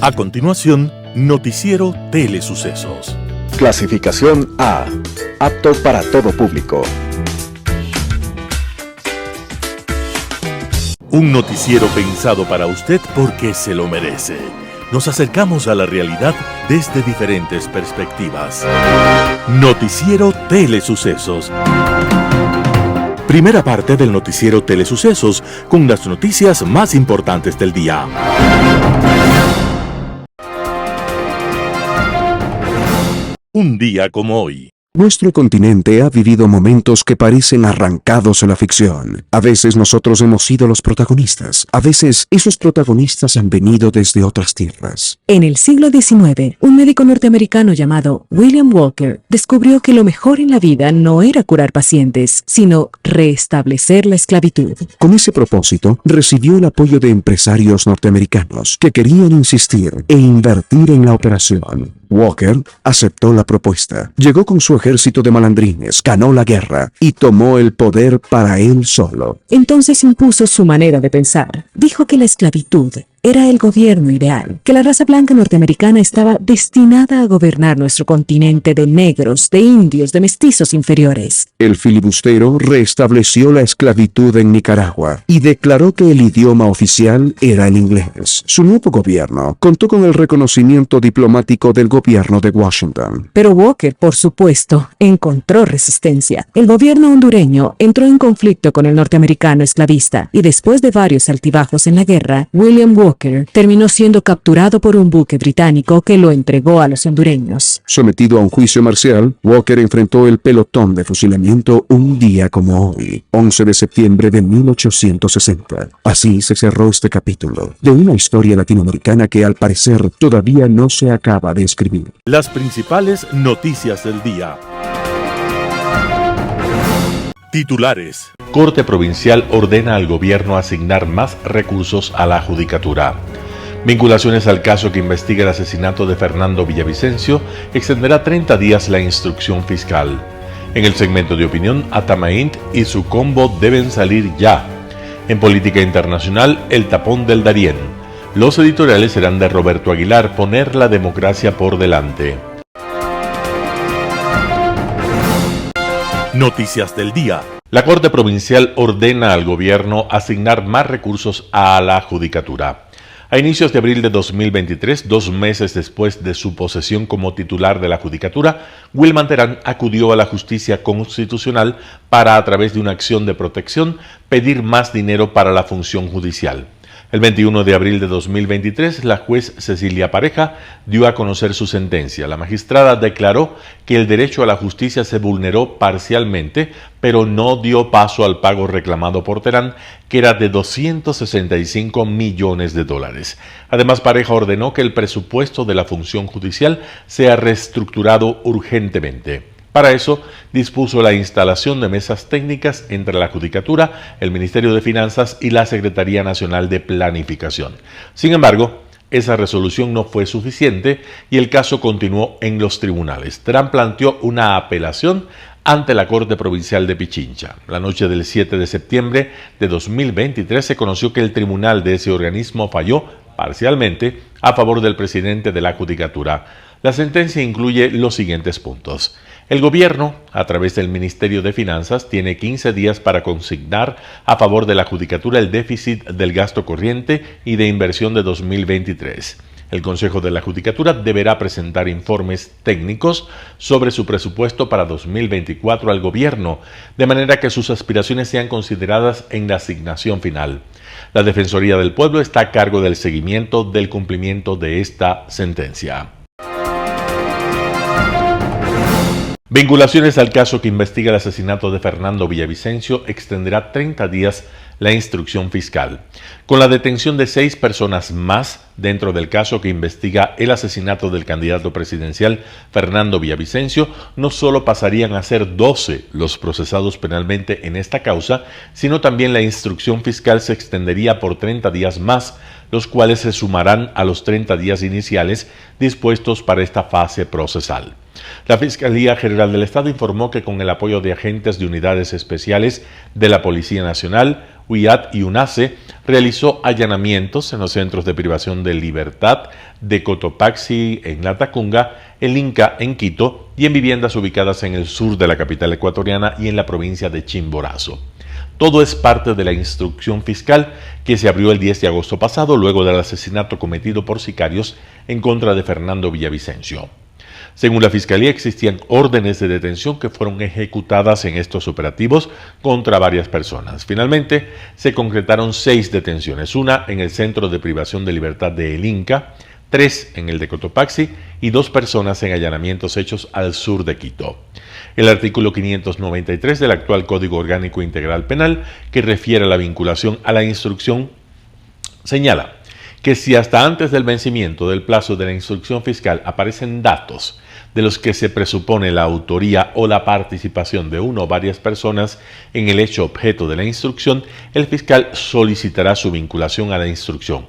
A continuación, Noticiero Telesucesos. Clasificación A. Apto para todo público. Un noticiero pensado para usted porque se lo merece. Nos acercamos a la realidad desde diferentes perspectivas. Noticiero Telesucesos. Primera parte del Noticiero Telesucesos con las noticias más importantes del día. Un día como hoy. Nuestro continente ha vivido momentos que parecen arrancados de la ficción. A veces nosotros hemos sido los protagonistas. A veces esos protagonistas han venido desde otras tierras. En el siglo XIX, un médico norteamericano llamado William Walker descubrió que lo mejor en la vida no era curar pacientes, sino restablecer la esclavitud. Con ese propósito, recibió el apoyo de empresarios norteamericanos que querían insistir e invertir en la operación. Walker aceptó la propuesta. Llegó con su ejército de malandrines, ganó la guerra y tomó el poder para él solo. Entonces impuso su manera de pensar. Dijo que la esclavitud era el gobierno ideal, que la raza blanca norteamericana estaba destinada a gobernar nuestro continente de negros, de indios, de mestizos inferiores. El filibustero restableció la esclavitud en Nicaragua y declaró que el idioma oficial era el inglés. Su nuevo gobierno contó con el reconocimiento diplomático del gobierno de Washington. Pero Walker, por supuesto, encontró resistencia. El gobierno hondureño entró en conflicto con el norteamericano esclavista y después de varios altibajos en la guerra, William Walker terminó siendo capturado por un buque británico que lo entregó a los hondureños. Sometido a un juicio marcial, Walker enfrentó el pelotón de fusilamiento un día como hoy, 11 de septiembre de 1860. Así se cerró este capítulo de una historia latinoamericana que al parecer todavía no se acaba de escribir. Las principales noticias del día. Titulares. Corte Provincial ordena al gobierno asignar más recursos a la judicatura. Vinculaciones al caso que investiga el asesinato de Fernando Villavicencio extenderá 30 días la instrucción fiscal. En el segmento de opinión, Atamaint y su combo deben salir ya. En política internacional, el tapón del Darién. Los editoriales serán de Roberto Aguilar, poner la democracia por delante. Noticias del día. La Corte Provincial ordena al gobierno asignar más recursos a la judicatura. A inicios de abril de 2023, 2 meses después de su posesión como titular de la judicatura, Wilman Terán acudió a la justicia constitucional para, a través de una acción de protección, pedir más dinero para la función judicial. El 21 de abril de 2023, la juez Cecilia Pareja dio a conocer su sentencia. La magistrada declaró que el derecho a la justicia se vulneró parcialmente, pero no dio paso al pago reclamado por Terán, que era de $265 millones. Además, Pareja ordenó que el presupuesto de la función judicial sea reestructurado urgentemente. Para eso, dispuso la instalación de mesas técnicas entre la Judicatura, el Ministerio de Finanzas y la Secretaría Nacional de Planificación. Sin embargo, esa resolución no fue suficiente y el caso continuó en los tribunales. Terán planteó una apelación ante la Corte Provincial de Pichincha. La noche del 7 de septiembre de 2023 se conoció que el tribunal de ese organismo falló parcialmente a favor del presidente de la Judicatura. La sentencia incluye los siguientes puntos. El gobierno, a través del Ministerio de Finanzas, tiene 15 días para consignar a favor de la Judicatura el déficit del gasto corriente y de inversión de 2023. El Consejo de la Judicatura deberá presentar informes técnicos sobre su presupuesto para 2024 al gobierno, de manera que sus aspiraciones sean consideradas en la asignación final. La Defensoría del Pueblo está a cargo del seguimiento del cumplimiento de esta sentencia. Vinculaciones al caso que investiga el asesinato de Fernando Villavicencio extenderá 30 días la instrucción fiscal. Con la detención de 6 personas más dentro del caso que investiga el asesinato del candidato presidencial Fernando Villavicencio, no solo pasarían a ser 12 los procesados penalmente en esta causa, sino también la instrucción fiscal se extendería por 30 días más, los cuales se sumarán a los 30 días iniciales dispuestos para esta fase procesal. La Fiscalía General del Estado informó que con el apoyo de agentes de unidades especiales de la Policía Nacional, UIAT y UNACE realizó allanamientos en los centros de privación de libertad de Cotopaxi en Latacunga, el Inca en Quito y en viviendas ubicadas en el sur de la capital ecuatoriana y en la provincia de Chimborazo. Todo es parte de la instrucción fiscal que se abrió el 10 de agosto pasado luego del asesinato cometido por sicarios en contra de Fernando Villavicencio. Según la Fiscalía, existían órdenes de detención que fueron ejecutadas en estos operativos contra varias personas. Finalmente, se concretaron 6 detenciones, una en el Centro de Privación de Libertad de El Inca, 3 en el de Cotopaxi y 2 personas en allanamientos hechos al sur de Quito. El artículo 593 del actual Código Orgánico Integral Penal, que refiere a la vinculación a la instrucción, señala que si hasta antes del vencimiento del plazo de la instrucción fiscal aparecen datos de los que se presupone la autoría o la participación de una o varias personas en el hecho objeto de la instrucción, el fiscal solicitará su vinculación a la instrucción.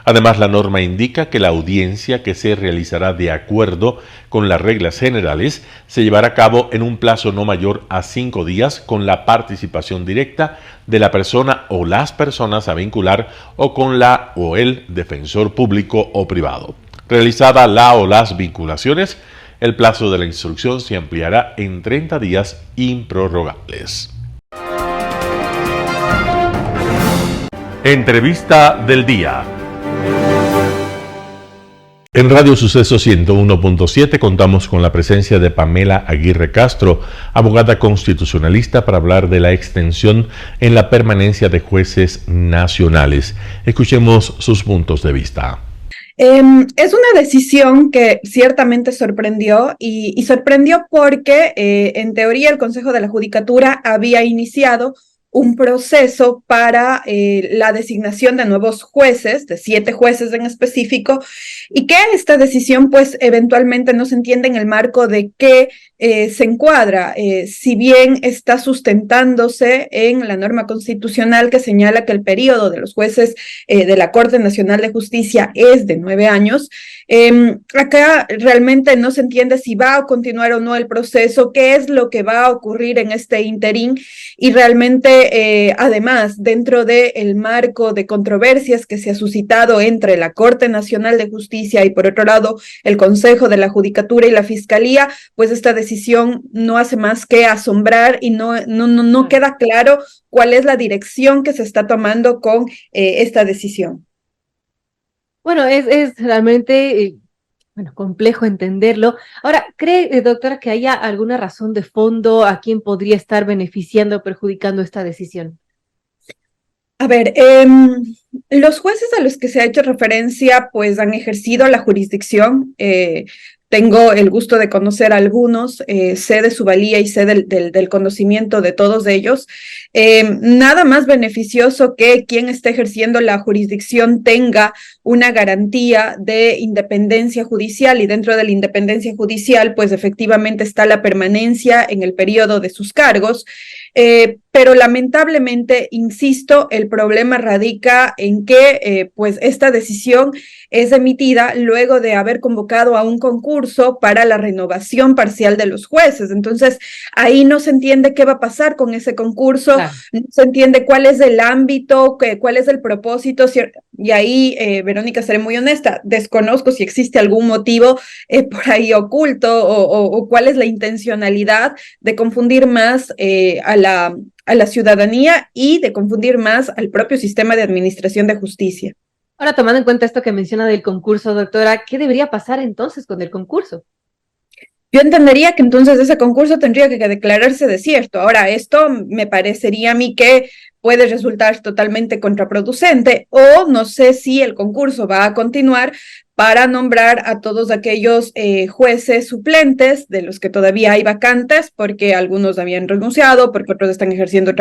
Además, la norma indica que la audiencia, que se realizará de acuerdo con las reglas generales, se llevará a cabo en un plazo no mayor a 5 días con la participación directa de la persona o las personas a vincular o con la o el defensor público o privado. Realizada la o las vinculaciones, el plazo de la instrucción se ampliará en 30 días improrrogables. Entrevista del día. En Radio Suceso 101.7 contamos con la presencia de Pamela Aguirre Castro, abogada constitucionalista, para hablar de la extensión en la permanencia de jueces nacionales. Escuchemos sus puntos de vista. Es una decisión que ciertamente sorprendió y sorprendió porque en teoría el Consejo de la Judicatura había iniciado un proceso para la designación de nuevos jueces, de 7 jueces en específico, y que esta decisión pues eventualmente no se entiende en el marco de que se encuadra, si bien está sustentándose en la norma constitucional que señala que el periodo de los jueces de la Corte Nacional de Justicia es de 9 años, acá realmente no se entiende si va a continuar o no el proceso, qué es lo que va a ocurrir en este interín, y realmente además dentro del marco de controversias que se ha suscitado entre la Corte Nacional de Justicia y por otro lado el Consejo de la Judicatura y la Fiscalía, pues esta decisión no hace más que asombrar y no queda claro cuál es la dirección que se está tomando con esta decisión. Bueno, es realmente complejo entenderlo. Ahora, ¿cree, doctora, que haya alguna razón de fondo a quién podría estar beneficiando o perjudicando esta decisión? A ver, los jueces a los que se ha hecho referencia pues han ejercido la jurisdicción. Tengo el gusto de conocer a algunos, sé de su valía y sé del conocimiento de todos ellos. Nada más beneficioso que quien esté ejerciendo la jurisdicción tenga una garantía de independencia judicial, y dentro de la independencia judicial pues efectivamente está la permanencia en el periodo de sus cargos. Pero lamentablemente, insisto, el problema radica en que pues esta decisión es emitida luego de haber convocado a un concurso para la renovación parcial de los jueces. Entonces, ahí no se entiende qué va a pasar con ese concurso, claro. No se entiende cuál es el ámbito, cuál es el propósito, y ahí, Verónica, seré muy honesta, desconozco si existe algún motivo por ahí oculto o cuál es la intencionalidad de confundir más a la ciudadanía y de confundir más al propio sistema de administración de justicia. Ahora, tomando en cuenta esto que menciona del concurso, doctora, ¿qué debería pasar entonces con el concurso? Yo entendería que entonces ese concurso tendría que declararse desierto. Ahora, esto me parecería a mí que puede resultar totalmente contraproducente, o no sé si el concurso va a continuar para nombrar a todos aquellos jueces suplentes de los que todavía hay vacantes, porque algunos habían renunciado, porque otros están ejerciendo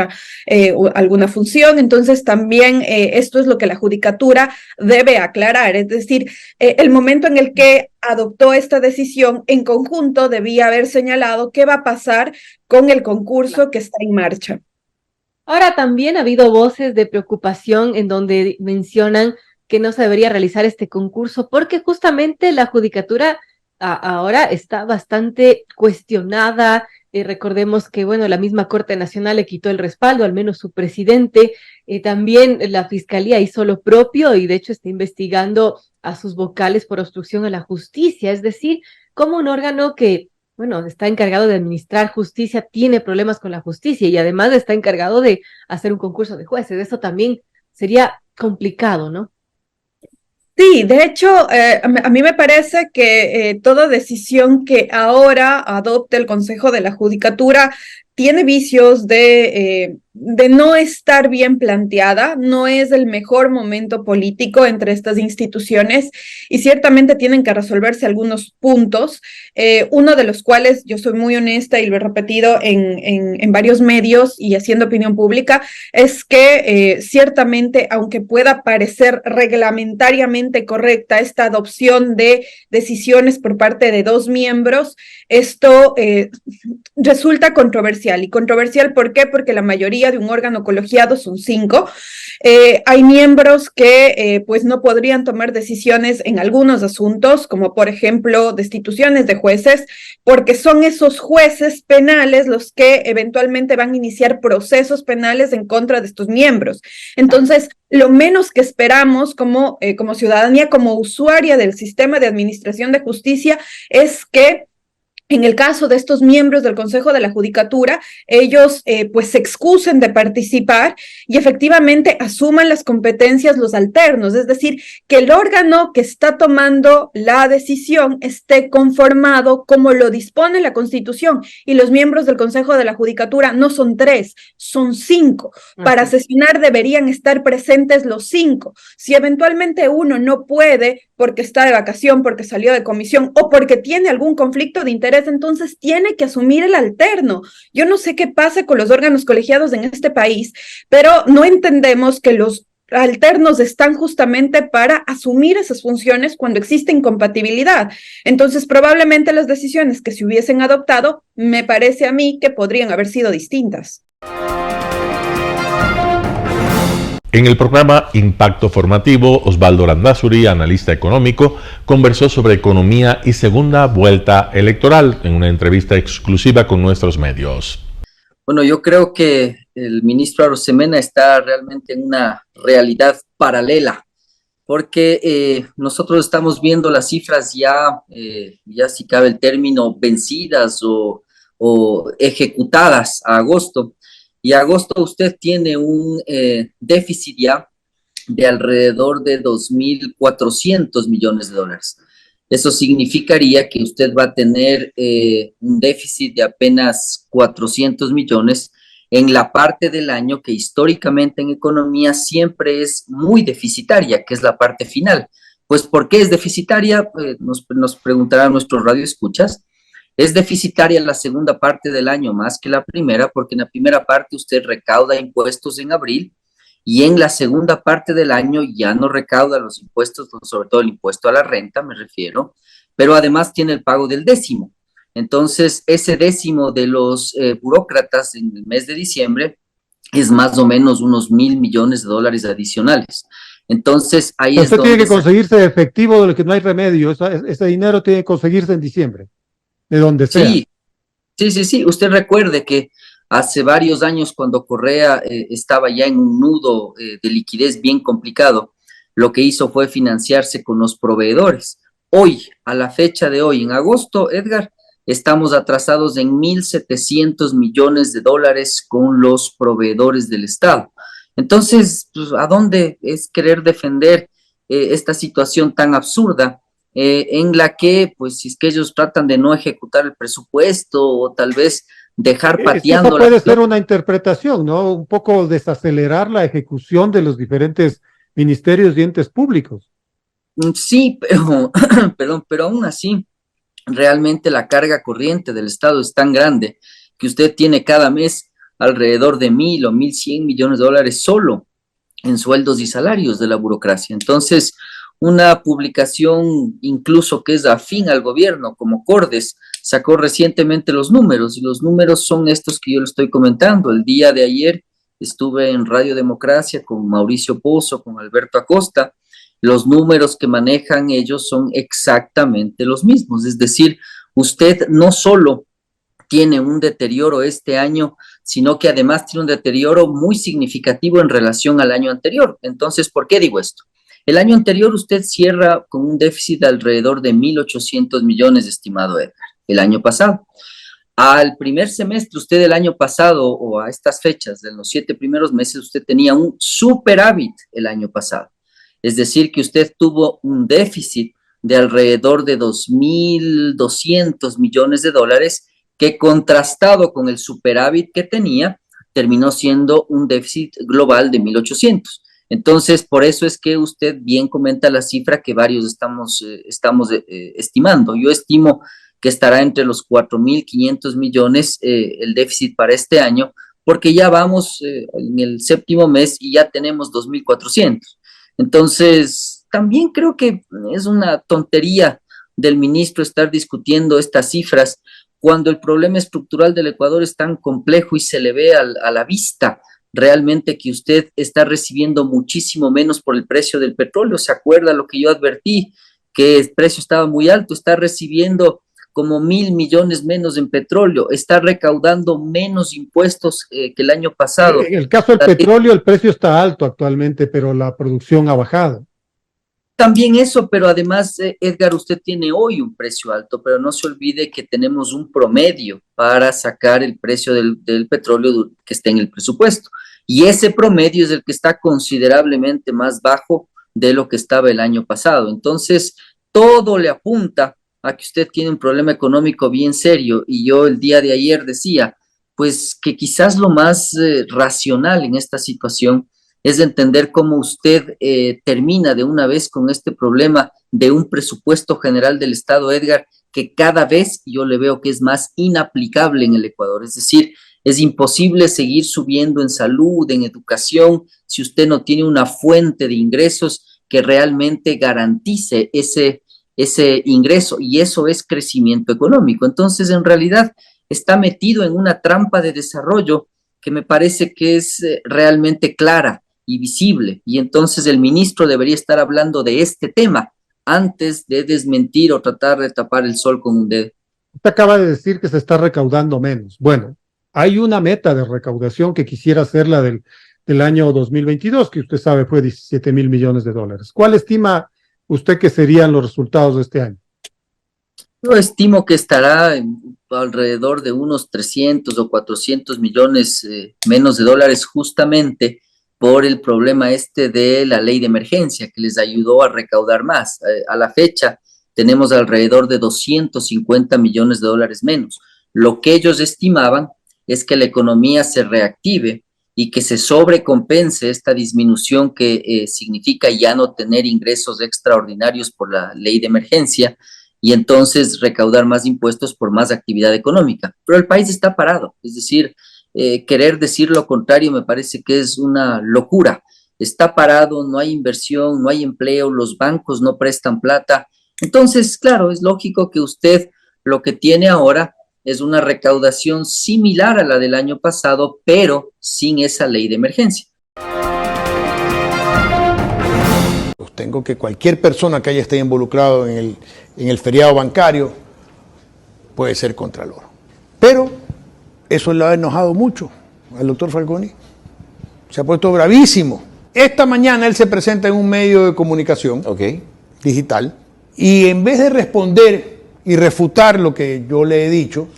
alguna función. Entonces también esto es lo que la Judicatura debe aclarar, es decir, el momento en el que adoptó esta decisión en conjunto debía haber señalado qué va a pasar con el concurso que está en marcha. Ahora, también ha habido voces de preocupación en donde mencionan que no se debería realizar este concurso porque justamente la Judicatura ahora está bastante cuestionada, Recordemos que, bueno, la misma Corte Nacional le quitó el respaldo, al menos su presidente. También la Fiscalía hizo lo propio y de hecho está investigando a sus vocales por obstrucción a la justicia. Es decir, como un órgano que, bueno, está encargado de administrar justicia, tiene problemas con la justicia y además está encargado de hacer un concurso de jueces. Eso también sería complicado, ¿no? Sí, de hecho, a mí me parece que toda decisión que ahora adopte el Consejo de la Judicatura tiene vicios de no estar bien planteada, no es el mejor momento político entre estas instituciones y ciertamente tienen que resolverse algunos puntos, uno de los cuales yo soy muy honesta y lo he repetido en varios medios y haciendo opinión pública, es que ciertamente, aunque pueda parecer reglamentariamente correcta esta adopción de decisiones por parte de dos miembros, esto resulta controversial. ¿Y controversial por qué? Porque la mayoría de un órgano colegiado son 5. Hay miembros que pues no podrían tomar decisiones en algunos asuntos, como por ejemplo destituciones de jueces, porque son esos jueces penales los que eventualmente van a iniciar procesos penales en contra de estos miembros. Entonces, lo menos que esperamos como ciudadanía, como usuaria del sistema de administración de justicia, es que en el caso de estos miembros del Consejo de la Judicatura, ellos pues se excusen de participar y efectivamente asuman las competencias los alternos, es decir, que el órgano que está tomando la decisión esté conformado como lo dispone la Constitución y los miembros del Consejo de la Judicatura no son 3, son 5. Para sesionar deberían estar presentes los 5. Si eventualmente uno no puede porque está de vacación, porque salió de comisión o porque tiene algún conflicto de interés, entonces tiene que asumir el alterno. Yo no sé qué pasa con los órganos colegiados en este país, pero no entendemos que los alternos están justamente para asumir esas funciones cuando existe incompatibilidad. Entonces, probablemente las decisiones que se hubiesen adoptado, me parece a mí que podrían haber sido distintas. En el programa Impacto Formativo, Osvaldo Landázuri, analista económico, conversó sobre economía y segunda vuelta electoral en una entrevista exclusiva con nuestros medios. Bueno, yo creo que el ministro Arosemena está realmente en una realidad paralela, porque nosotros estamos viendo las cifras ya si cabe el término, vencidas o ejecutadas a agosto. Y agosto usted tiene un déficit ya de alrededor de 2.400 millones de dólares. Eso significaría que usted va a tener un déficit de apenas 400 millones en la parte del año que históricamente en economía siempre es muy deficitaria, que es la parte final. Pues, ¿por qué es deficitaria? Nos preguntarán nuestros radioescuchas. Es deficitaria la segunda parte del año más que la primera, porque en la primera parte usted recauda impuestos en abril y en la segunda parte del año ya no recauda los impuestos, sobre todo el impuesto a la renta, me refiero, pero además tiene el pago del décimo. Entonces, ese décimo de los burócratas en el mes de diciembre es más o menos unos 1.000 millones de dólares adicionales. Entonces, ahí es donde... Usted tiene que conseguirse efectivo de lo que no hay remedio. Ese dinero tiene que conseguirse en diciembre. De donde sea. Sí. Usted recuerde que hace varios años, cuando Correa estaba ya en un nudo de liquidez bien complicado, lo que hizo fue financiarse con los proveedores. Hoy, a la fecha de hoy, en agosto, Edgar, estamos atrasados en 1.700 millones de dólares con los proveedores del Estado. Entonces, pues, ¿a dónde es querer defender esta situación tan absurda? En la que, pues, si es que ellos tratan de no ejecutar el presupuesto o tal vez dejar pateando... Eso puede ser una interpretación, ¿no? Un poco desacelerar la ejecución de los diferentes ministerios y entes públicos. Sí, pero aún así, realmente la carga corriente del Estado es tan grande que usted tiene cada mes alrededor de 1.000 o 1.100 millones de dólares solo en sueldos y salarios de la burocracia. Entonces, una publicación incluso que es afín al gobierno, como Cordes, sacó recientemente los números, y los números son estos que yo le estoy comentando. El día de ayer estuve en Radio Democracia con Mauricio Pozo, con Alberto Acosta. Los números que manejan ellos son exactamente los mismos, es decir, usted no solo tiene un deterioro este año, sino que además tiene un deterioro muy significativo en relación al año anterior. Entonces, ¿por qué digo esto? El año anterior usted cierra con un déficit de alrededor de 1.800 millones, estimado Edgar, el año pasado. Al primer semestre, usted el año pasado, o a estas fechas, de los 7 primeros meses, usted tenía un superávit el año pasado. Es decir, que usted tuvo un déficit de alrededor de 2.200 millones de dólares, que contrastado con el superávit que tenía, terminó siendo un déficit global de 1.800. Entonces, por eso es que usted bien comenta la cifra que varios estamos estimando. Yo estimo que estará entre los 4.500 millones el déficit para este año, porque ya vamos en el 7º mes y ya tenemos 2.400. Entonces, también creo que es una tontería del ministro estar discutiendo estas cifras cuando el problema estructural del Ecuador es tan complejo y se le ve a la vista realmente que usted está recibiendo muchísimo menos por el precio del petróleo. ¿Se acuerda lo que yo advertí? Que el precio estaba muy alto, está recibiendo como 1.000 millones menos en petróleo, está recaudando menos impuestos que el año pasado. En el caso del petróleo, el precio está alto actualmente, pero la producción ha bajado. También eso, pero además, Edgar, usted tiene hoy un precio alto, pero no se olvide que tenemos un promedio para sacar el precio del petróleo que está en el presupuesto. Y ese promedio es el que está considerablemente más bajo de lo que estaba el año pasado. Entonces, todo le apunta a que usted tiene un problema económico bien serio. Y yo el día de ayer decía, pues que quizás lo más racional en esta situación es entender cómo usted termina de una vez con este problema de un presupuesto general del Estado, Edgar, que cada vez yo le veo que es más inaplicable en el Ecuador. Es decir, es imposible seguir subiendo en salud, en educación, si usted no tiene una fuente de ingresos que realmente garantice ese ingreso, y eso es crecimiento económico. Entonces, en realidad, está metido en una trampa de desarrollo que me parece que es realmente clara y visible, y entonces el ministro debería estar hablando de este tema antes de desmentir o tratar de tapar el sol con un dedo. Usted acaba de decir que se está recaudando menos. Bueno, hay una meta de recaudación que quisiera ser la del año 2022, que usted sabe fue 17.000 millones de dólares. ¿Cuál estima usted que serían los resultados de este año? Yo estimo que estará alrededor de unos 300 o 400 millones menos de dólares, justamente por el problema de la ley de emergencia, que les ayudó a recaudar más. A la fecha tenemos alrededor de 250 millones de dólares menos. Lo que ellos estimaban es que la economía se reactive y que se sobrecompense esta disminución que significa ya no tener ingresos extraordinarios por la ley de emergencia, y entonces recaudar más impuestos por más actividad económica. Pero el país está parado, es decir, querer decir lo contrario me parece que es una locura. Está parado, no hay inversión, no hay empleo, los bancos no prestan plata. Entonces, claro, es lógico que usted lo que tiene ahora es una recaudación similar a la del año pasado, pero sin esa ley de emergencia. Sostengo que cualquier persona que haya estado involucrado en el feriado bancario puede ser contralor. Pero eso le ha enojado mucho al doctor Falconi. Se ha puesto bravísimo. Esta mañana él se presenta en un medio de comunicación digital, y en vez de responder y refutar lo que yo le he dicho,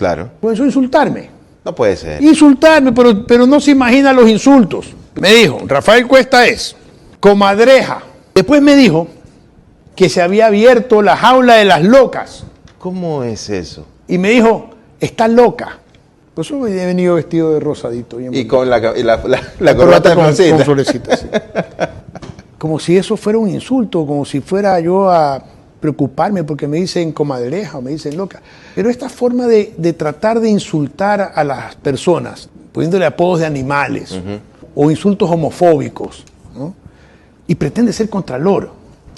comenzó a insultarme. No puede ser. Insultarme, pero no se imagina los insultos. Me dijo, Rafael Cuesta es comadreja. Después me dijo que se había abierto la jaula de las locas. ¿Cómo es eso? Y me dijo, está loca. Pues yo he venido vestido de rosadito. Y con la corbata con florecitas. Sí. Como si eso fuera un insulto, como si fuera yo a preocuparme porque me dicen comadreja o me dicen loca. Pero esta forma de tratar de insultar a las personas, poniéndole apodos de animales, o insultos homofóbicos, ¿no? Y pretende ser contralor.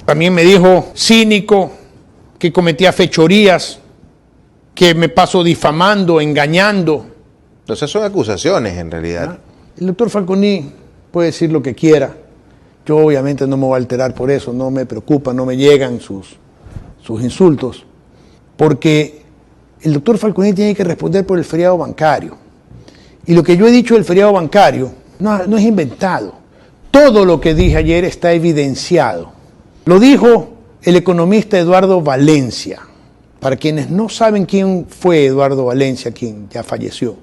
También me dijo cínico, que cometía fechorías, que me paso difamando, engañando. Entonces son acusaciones en realidad. El doctor Falconi puede decir lo que quiera. Yo obviamente no me voy a alterar por eso, no me preocupa, no me llegan sus insultos, porque el doctor Falconi tiene que responder por el feriado bancario. Y lo que yo he dicho del feriado bancario no es inventado. Todo lo que dije ayer está evidenciado. Lo dijo el economista Eduardo Valencia. Para quienes no saben quién fue Eduardo Valencia, quien ya falleció,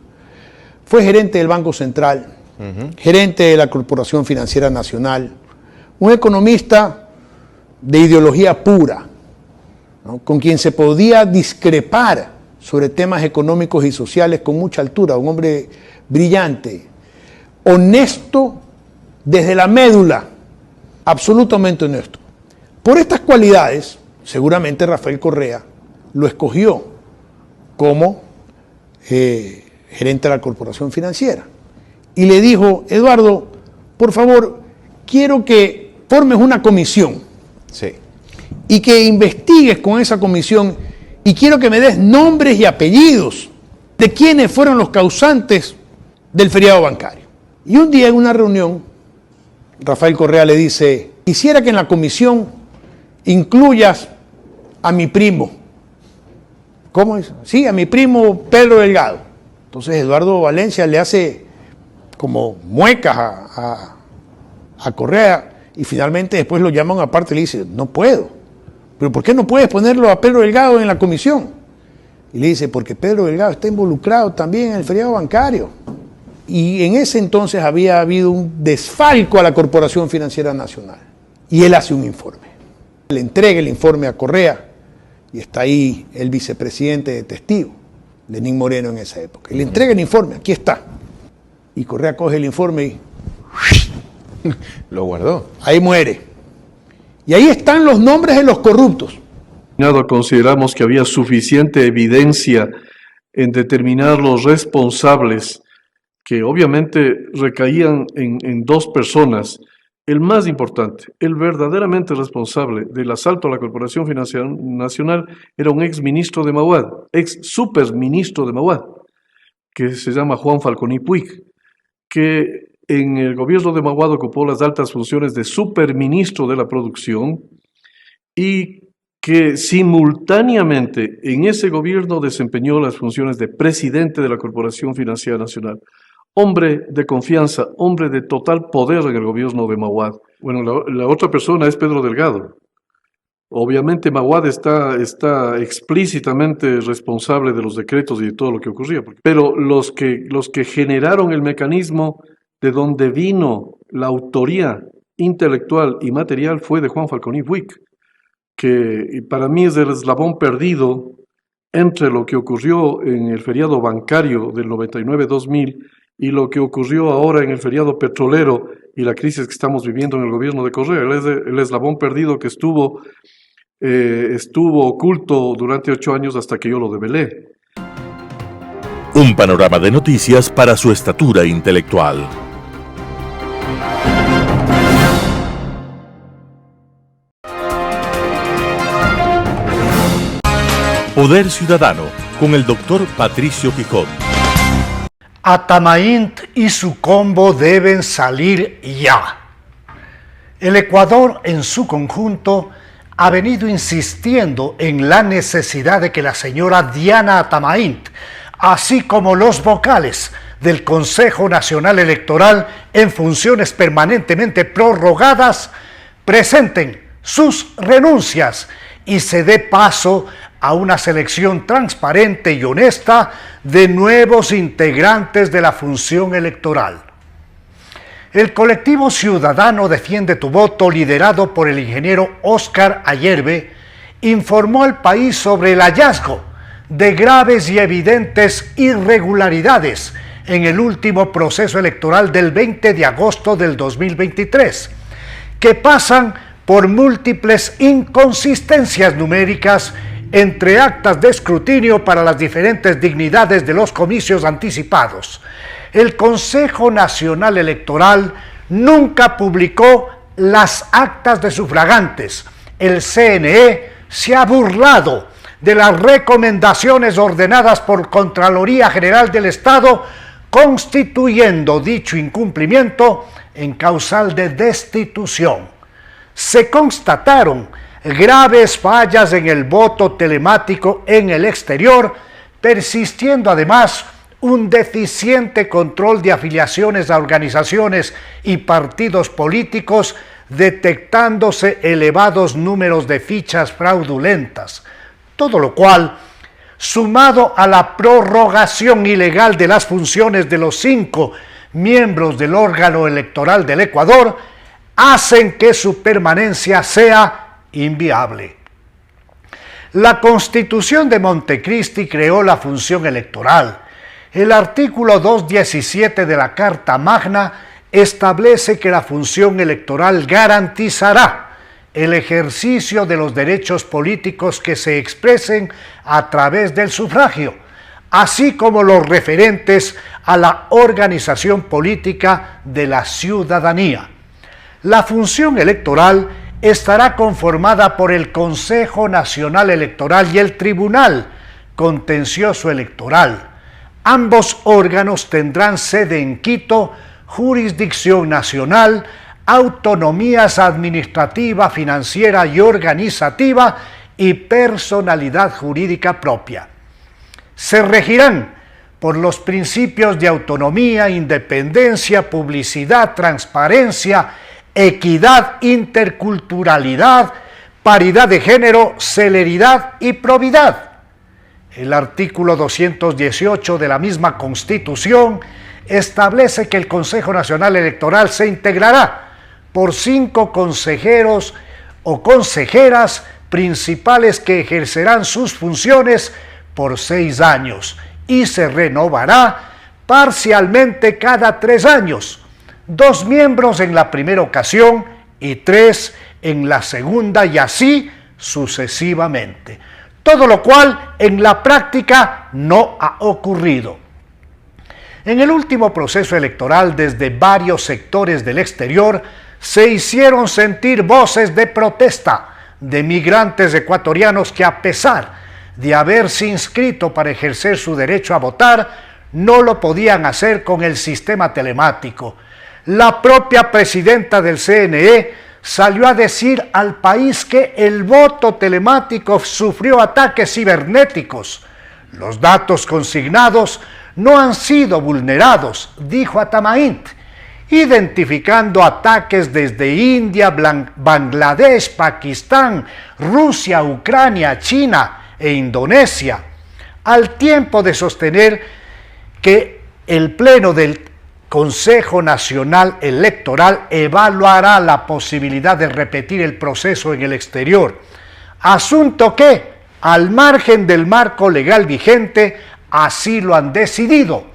fue gerente del Banco Central, gerente de la Corporación Financiera Nacional, un economista de ideología pura, ¿no?, con quien se podía discrepar sobre temas económicos y sociales con mucha altura, un hombre brillante, honesto desde la médula, absolutamente honesto. Por estas cualidades, seguramente Rafael Correa lo escogió como gerente de la Corporación Financiera. Y le dijo: Eduardo, por favor, quiero que formes una comisión. Sí. Y que investigues con esa comisión, y quiero que me des nombres y apellidos de quiénes fueron los causantes del feriado bancario. Y un día en una reunión, Rafael Correa le dice: quisiera que en la comisión incluyas a mi primo. ¿Cómo es? Sí, a mi primo Pedro Delgado. Entonces Eduardo Valencia le hace como muecas a Correa, y finalmente después lo llaman aparte y le dice: no puedo. ¿Pero por qué no puedes ponerlo a Pedro Delgado en la comisión? Y le dice: porque Pedro Delgado está involucrado también en el feriado bancario. Y en ese entonces había habido un desfalco a la Corporación Financiera Nacional. Y él hace un informe. Le entrega el informe a Correa, y está ahí el vicepresidente de testigo, Lenín Moreno en esa época. Y le entrega el informe, aquí está. Y Correa coge el informe y lo guardó. Ahí muere. Y ahí están los nombres de los corruptos. Consideramos que había suficiente evidencia en determinar los responsables, que obviamente recaían en dos personas. El más importante, el verdaderamente responsable del asalto a la Corporación Financiera Nacional, era un ex ministro de Maguad, ex superministro de Maguad, que se llama Juan Falconi Puig, que en el gobierno de Maguad ocupó las altas funciones de superministro de la producción, y que simultáneamente en ese gobierno desempeñó las funciones de presidente de la Corporación Financiera Nacional. Hombre de confianza, hombre de total poder en el gobierno de Maguad. Bueno, la otra persona es Pedro Delgado. Obviamente Maguad está explícitamente responsable de los decretos y de todo lo que ocurría. Pero los que generaron el mecanismo de donde vino la autoría intelectual y material fue de Juan Falconi Puig, que para mí es el eslabón perdido entre lo que ocurrió en el feriado bancario del 99-2000 y lo que ocurrió ahora en el feriado petrolero y la crisis que estamos viviendo en el gobierno de Correa. Él es el eslabón perdido que estuvo oculto durante 8 años hasta que yo lo develé. Un panorama de noticias para su estatura intelectual. Poder Ciudadano, con el doctor Patricio Quijón. Atamaínt y su combo deben salir ya. El Ecuador en su conjunto ha venido insistiendo en la necesidad de que la señora Diana Atamaínt, así como los vocales del Consejo Nacional Electoral en funciones permanentemente prorrogadas, presenten sus renuncias y se dé paso a una selección transparente y honesta de nuevos integrantes de la función electoral. El colectivo ciudadano Defiende tu Voto, liderado por el ingeniero Óscar Ayerbe, informó al país sobre el hallazgo de graves y evidentes irregularidades en el último proceso electoral del 20 de agosto del 2023, que pasan por múltiples inconsistencias numéricas entre actas de escrutinio para las diferentes dignidades de los comicios anticipados. El Consejo Nacional Electoral nunca publicó las actas de sufragantes. El CNE se ha burlado de las recomendaciones ordenadas por Contraloría General del Estado, constituyendo dicho incumplimiento en causal de destitución. Se constataron graves fallas en el voto telemático en el exterior, persistiendo además un deficiente control de afiliaciones a organizaciones y partidos políticos, detectándose elevados números de fichas fraudulentas, todo lo cual, sumado a la prorrogación ilegal de las funciones de los 5 miembros del órgano electoral del Ecuador, hacen que su permanencia sea inviable. La Constitución de Montecristi creó la función electoral. El artículo 217 de la Carta Magna establece que la función electoral garantizará el ejercicio de los derechos políticos que se expresen a través del sufragio, así como los referentes a la organización política de la ciudadanía. La función electoral estará conformada por el Consejo Nacional Electoral y el Tribunal Contencioso Electoral. Ambos órganos tendrán sede en Quito, jurisdicción nacional, autonomías administrativa, financiera y organizativa y personalidad jurídica propia. Se regirán por los principios de autonomía, independencia, publicidad, transparencia, equidad, interculturalidad, paridad de género, celeridad y probidad. El artículo 218 de la misma Constitución establece que el Consejo Nacional Electoral se integrará por 5 consejeros o consejeras principales que ejercerán sus funciones por 6 años y se renovará parcialmente cada 3 años, 2 miembros en la primera ocasión y 3 en la segunda y así sucesivamente. Todo lo cual en la práctica no ha ocurrido. En el último proceso electoral, desde varios sectores del exterior, se hicieron sentir voces de protesta de migrantes ecuatorianos que, a pesar de haberse inscrito para ejercer su derecho a votar, no lo podían hacer con el sistema telemático. La propia presidenta del CNE salió a decir al país que el voto telemático sufrió ataques cibernéticos. Los datos consignados no han sido vulnerados, dijo Atamaint, identificando ataques desde India, Bangladesh, Pakistán, Rusia, Ucrania, China e Indonesia, al tiempo de sostener que el Pleno del Consejo Nacional Electoral evaluará la posibilidad de repetir el proceso en el exterior, asunto que, al margen del marco legal vigente, así lo han decidido,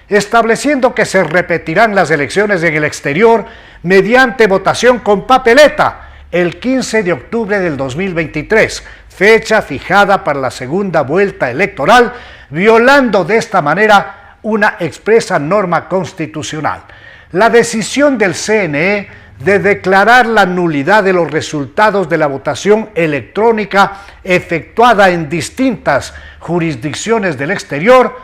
estableciendo que se repetirán las elecciones en el exterior mediante votación con papeleta el 15 de octubre del 2023, fecha fijada para la segunda vuelta electoral, violando de esta manera una expresa norma constitucional. La decisión del CNE de declarar la nulidad de los resultados de la votación electrónica efectuada en distintas jurisdicciones del exterior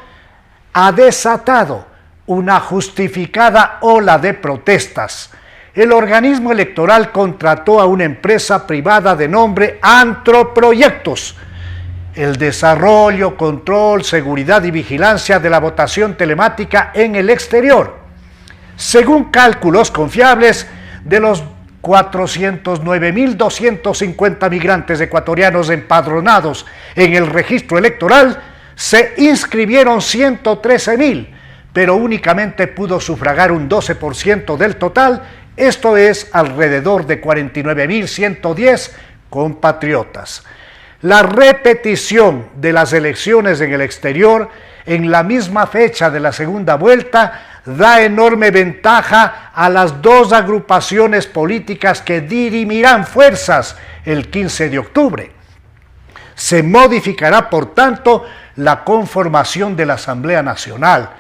ha desatado una justificada ola de protestas. El organismo electoral contrató a una empresa privada de nombre Antroproyectos el desarrollo, control, seguridad y vigilancia de la votación telemática en el exterior. Según cálculos confiables, de los 409.250 migrantes ecuatorianos empadronados en el registro electoral, se inscribieron 113.000, pero únicamente pudo sufragar un 12% del total, esto es alrededor de 49.110 compatriotas. La repetición de las elecciones en el exterior en la misma fecha de la segunda vuelta da enorme ventaja a las 2 agrupaciones políticas que dirimirán fuerzas el 15 de octubre. Se modificará, por tanto, la conformación de la Asamblea Nacional.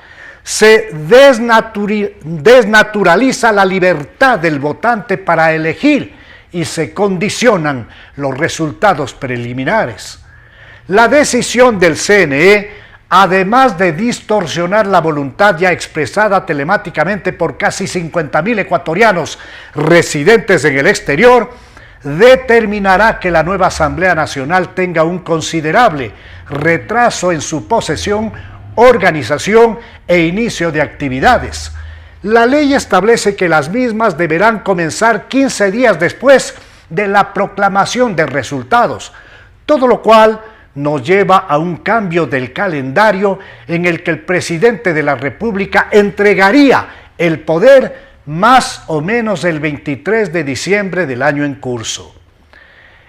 Se desnaturaliza la libertad del votante para elegir y se condicionan los resultados preliminares. La decisión del CNE, además de distorsionar la voluntad ya expresada telemáticamente por casi 50.000 ecuatorianos residentes en el exterior, determinará que la nueva Asamblea Nacional tenga un considerable retraso en su posesión, organización e inicio de actividades. La ley establece que las mismas deberán comenzar 15 días después de la proclamación de resultados, todo lo cual nos lleva a un cambio del calendario en el que el presidente de la República entregaría el poder más o menos el 23 de diciembre del año en curso.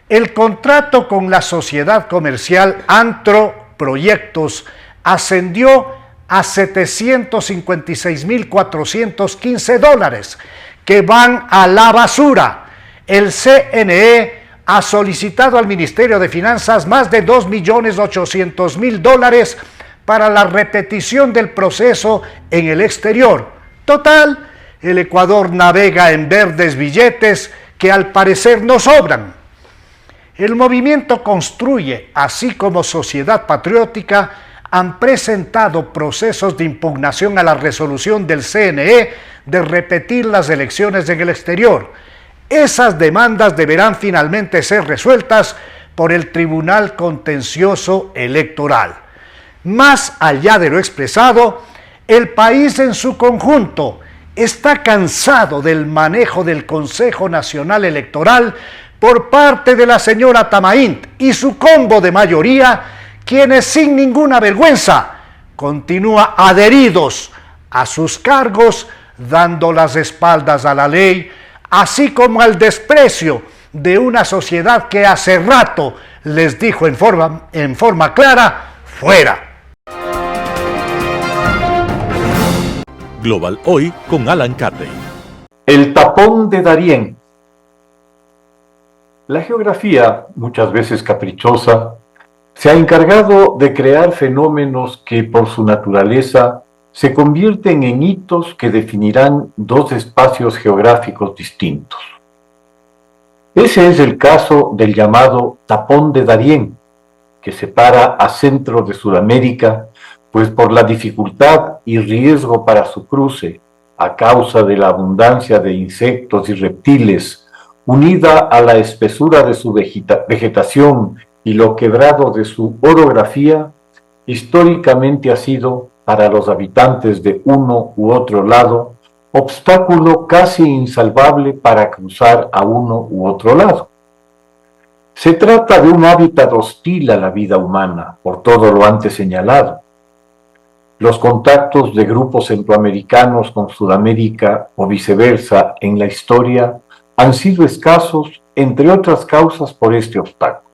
El contrato con la sociedad comercial Antro Proyectos ascendió a $756.415, que van a la basura. El CNE ha solicitado al Ministerio de Finanzas más de $2.800.000 para la repetición del proceso en el exterior. Total, el Ecuador navega en verdes billetes que al parecer no sobran. El movimiento Construye, así como Sociedad Patriótica, han presentado procesos de impugnación a la resolución del CNE de repetir las elecciones en el exterior. Esas demandas deberán finalmente ser resueltas por el Tribunal Contencioso Electoral. Más allá de lo expresado, el país en su conjunto está cansado del manejo del Consejo Nacional Electoral por parte de la señora Tamaint y su combo de mayoría, quienes sin ninguna vergüenza continúan adheridos a sus cargos, dando las espaldas a la ley, así como al desprecio de una sociedad que hace rato les dijo en forma clara, fuera. Global Hoy con Alan Carney. El tapón de Darién. La geografía, muchas veces caprichosa, se ha encargado de crear fenómenos que por su naturaleza se convierten en hitos que definirán dos espacios geográficos distintos. Ese es el caso del llamado tapón de Darién, que separa a centro de Sudamérica, pues por la dificultad y riesgo para su cruce, a causa de la abundancia de insectos y reptiles, unida a la espesura de su vegetación y lo quebrado de su orografía, históricamente ha sido, para los habitantes de uno u otro lado, obstáculo casi insalvable para cruzar a uno u otro lado. Se trata de un hábitat hostil a la vida humana, por todo lo antes señalado. Los contactos de grupos centroamericanos con Sudamérica o viceversa en la historia han sido escasos, entre otras causas, por este obstáculo.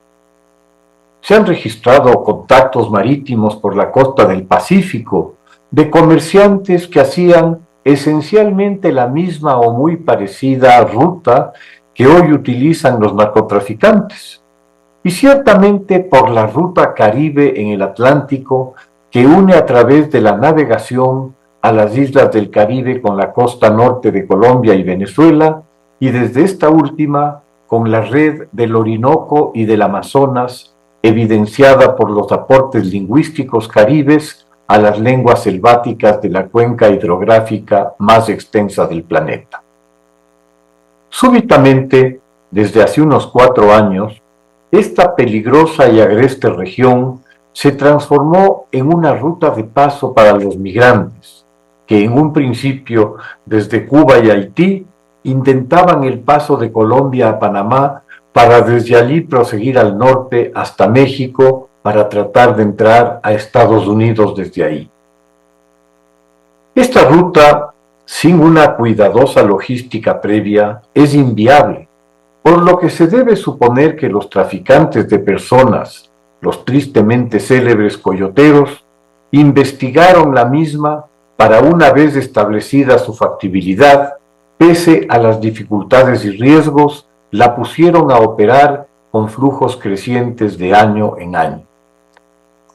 Se han registrado contactos marítimos por la costa del Pacífico de comerciantes que hacían esencialmente la misma o muy parecida ruta que hoy utilizan los narcotraficantes, y ciertamente por la ruta Caribe en el Atlántico que une a través de la navegación a las islas del Caribe con la costa norte de Colombia y Venezuela, y desde esta última con la red del Orinoco y del Amazonas, evidenciada por los aportes lingüísticos caribes a las lenguas selváticas de la cuenca hidrográfica más extensa del planeta. Súbitamente, desde hace unos 4 años, esta peligrosa y agreste región se transformó en una ruta de paso para los migrantes, que en un principio desde Cuba y Haití intentaban el paso de Colombia a Panamá para desde allí proseguir al norte hasta México para tratar de entrar a Estados Unidos desde ahí. Esta ruta, sin una cuidadosa logística previa, es inviable, por lo que se debe suponer que los traficantes de personas, los tristemente célebres coyoteros, investigaron la misma para, una vez establecida su factibilidad, pese a las dificultades y riesgos, la pusieron a operar con flujos crecientes de año en año.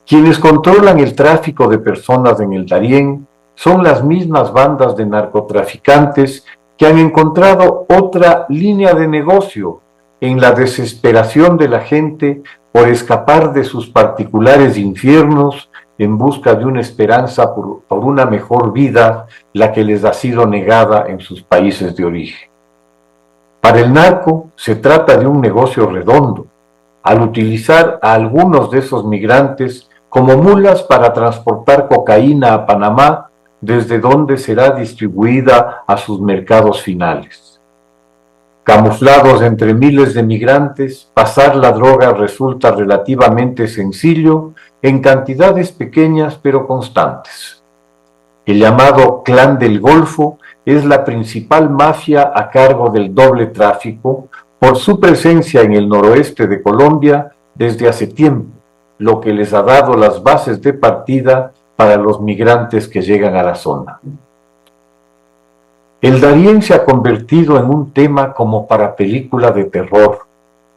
Quienes controlan el tráfico de personas en el Darién son las mismas bandas de narcotraficantes que han encontrado otra línea de negocio en la desesperación de la gente por escapar de sus particulares infiernos en busca de una esperanza por una mejor vida, la que les ha sido negada en sus países de origen. Para el narco se trata de un negocio redondo, al utilizar a algunos de esos migrantes como mulas para transportar cocaína a Panamá, desde donde será distribuida a sus mercados finales. Camuflados entre miles de migrantes, pasar la droga resulta relativamente sencillo en cantidades pequeñas pero constantes. El llamado Clan del Golfo es la principal mafia a cargo del doble tráfico por su presencia en el noroeste de Colombia desde hace tiempo, lo que les ha dado las bases de partida para los migrantes que llegan a la zona. El Darién se ha convertido en un tema como para película de terror,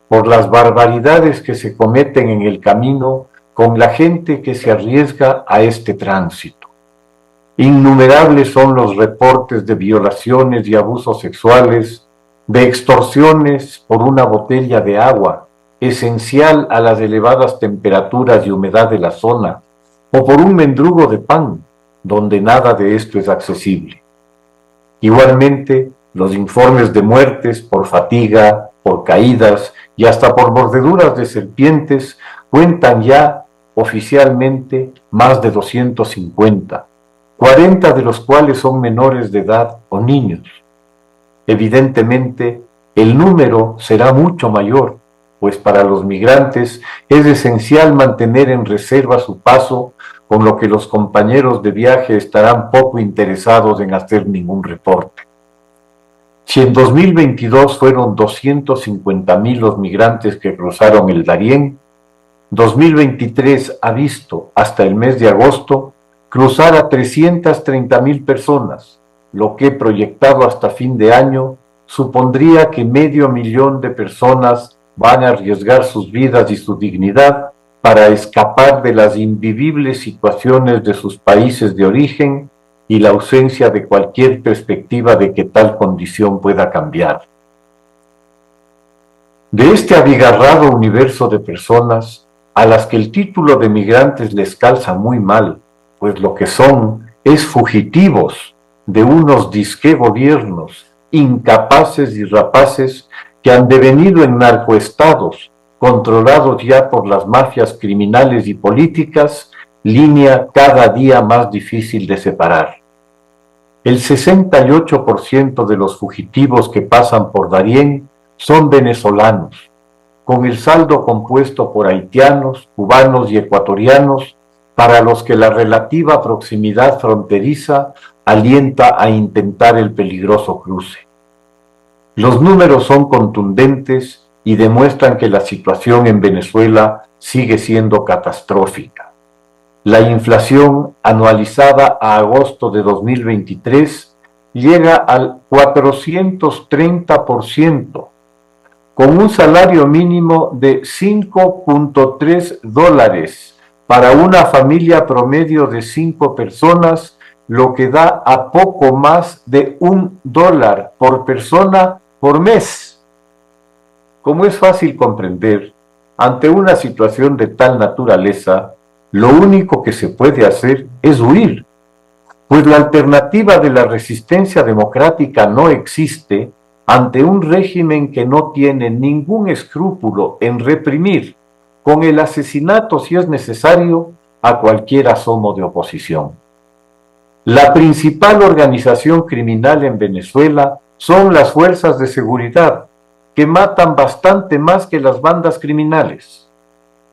por las barbaridades que se cometen en el camino con la gente que se arriesga a este tránsito. Innumerables son los reportes de violaciones y abusos sexuales, de extorsiones por una botella de agua, esencial a las elevadas temperaturas y humedad de la zona, o por un mendrugo de pan, donde nada de esto es accesible. Igualmente, los informes de muertes por fatiga, por caídas y hasta por mordeduras de serpientes cuentan ya oficialmente más de 250, 40 de los cuales son menores de edad o niños. Evidentemente, el número será mucho mayor, pues para los migrantes es esencial mantener en reserva su paso, con lo que los compañeros de viaje estarán poco interesados en hacer ningún reporte. Si en 2022 fueron 250.000 los migrantes que cruzaron el Darién, 2023 ha visto hasta el mes de agosto cruzar a 330.000 personas, lo que proyectado hasta fin de año supondría que 500.000 de personas van a arriesgar sus vidas y su dignidad para escapar de las invivibles situaciones de sus países de origen y la ausencia de cualquier perspectiva de que tal condición pueda cambiar. De este abigarrado universo de personas, a las que el título de migrantes les calza muy mal, pues lo que son es fugitivos de unos disque gobiernos incapaces y rapaces que han devenido en narcoestados, controlados ya por las mafias criminales y políticas, línea cada día más difícil de separar. El 68% de los fugitivos que pasan por Darién son venezolanos, con el saldo compuesto por haitianos, cubanos y ecuatorianos, para los que la relativa proximidad fronteriza alienta a intentar el peligroso cruce. Los números son contundentes y demuestran que la situación en Venezuela sigue siendo catastrófica. La inflación anualizada a agosto de 2023 llega al 430%, con un salario mínimo de $5.3 para una familia promedio de 5 personas, lo que da a poco más de $1 por persona por mes. Como es fácil comprender, ante una situación de tal naturaleza, lo único que se puede hacer es huir, pues la alternativa de la resistencia democrática no existe ante un régimen que no tiene ningún escrúpulo en reprimir, con el asesinato si es necesario, a cualquier asomo de oposición. La principal organización criminal en Venezuela son las fuerzas de seguridad, que matan bastante más que las bandas criminales.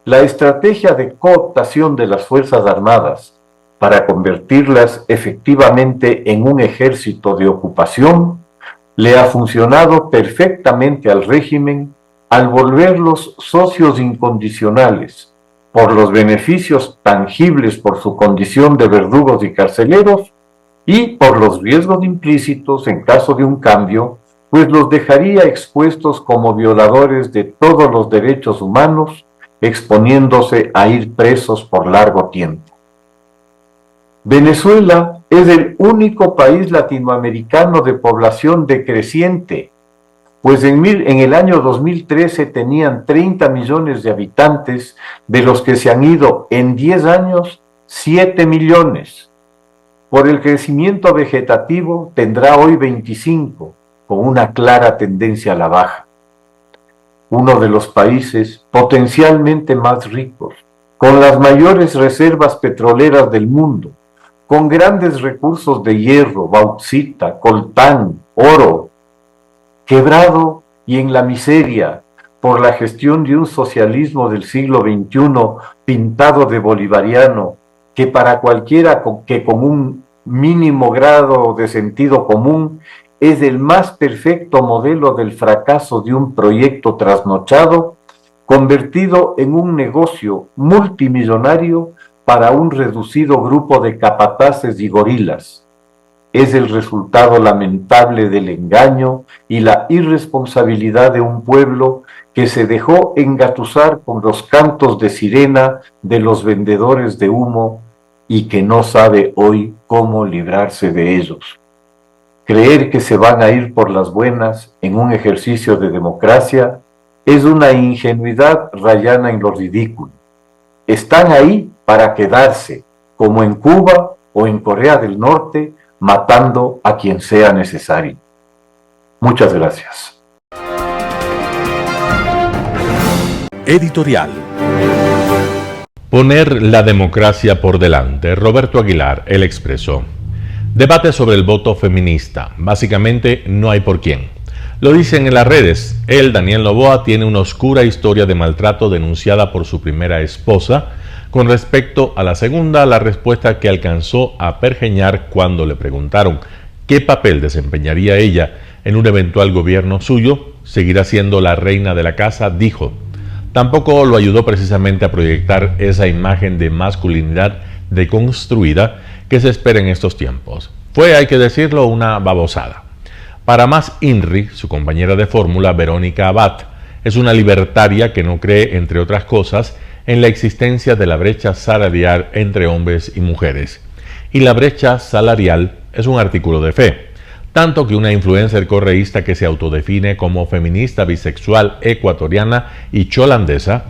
La estrategia de cooptación de las Fuerzas Armadas para convertirlas efectivamente en un ejército de ocupación le ha funcionado perfectamente al régimen al volverlos socios incondicionales por los beneficios tangibles por su condición de verdugos y carceleros y por los riesgos implícitos en caso de un cambio, pues los dejaría expuestos como violadores de todos los derechos humanos, exponiéndose a ir presos por largo tiempo. Venezuela es el único país latinoamericano de población decreciente, pues en el año 2013 tenían 30 millones de habitantes, de los que se han ido en 10 años 7 millones. Por el crecimiento vegetativo tendrá hoy 25, con una clara tendencia a la baja. Uno de los países potencialmente más ricos, con las mayores reservas petroleras del mundo, con grandes recursos de hierro, bauxita, coltán, oro, quebrado y en la miseria por la gestión de un socialismo del siglo XXI pintado de bolivariano, que para cualquiera que con un mínimo grado de sentido común es el más perfecto modelo del fracaso de un proyecto trasnochado, convertido en un negocio multimillonario para un reducido grupo de capataces y gorilas. Es el resultado lamentable del engaño y la irresponsabilidad de un pueblo que se dejó engatusar con los cantos de sirena de los vendedores de humo y que no sabe hoy cómo librarse de ellos. Creer que se van a ir por las buenas en un ejercicio de democracia es una ingenuidad rayana en lo ridículo. Están ahí para quedarse, como en Cuba o en Corea del Norte, matando a quien sea necesario. Muchas gracias. Editorial. Poner la democracia por delante. Roberto Aguilar, El Expreso. Debate sobre el voto feminista. Básicamente, no hay por quién. Lo dicen en las redes. Él, Daniel Noboa, tiene una oscura historia de maltrato denunciada por su primera esposa. Con respecto a la segunda, la respuesta que alcanzó a pergeñar cuando le preguntaron qué papel desempeñaría ella en un eventual gobierno suyo, seguirá siendo la reina de la casa, dijo. Tampoco lo ayudó precisamente a proyectar esa imagen de masculinidad deconstruida que se espera en estos tiempos. Fue, hay que decirlo, una babosada. Para más INRI, su compañera de fórmula, Verónica Abad, es una libertaria que no cree, entre otras cosas, en la existencia de la brecha salarial entre hombres y mujeres. Y la brecha salarial es un artículo de fe, tanto que una influencer correísta que se autodefine como feminista bisexual ecuatoriana y cholandesa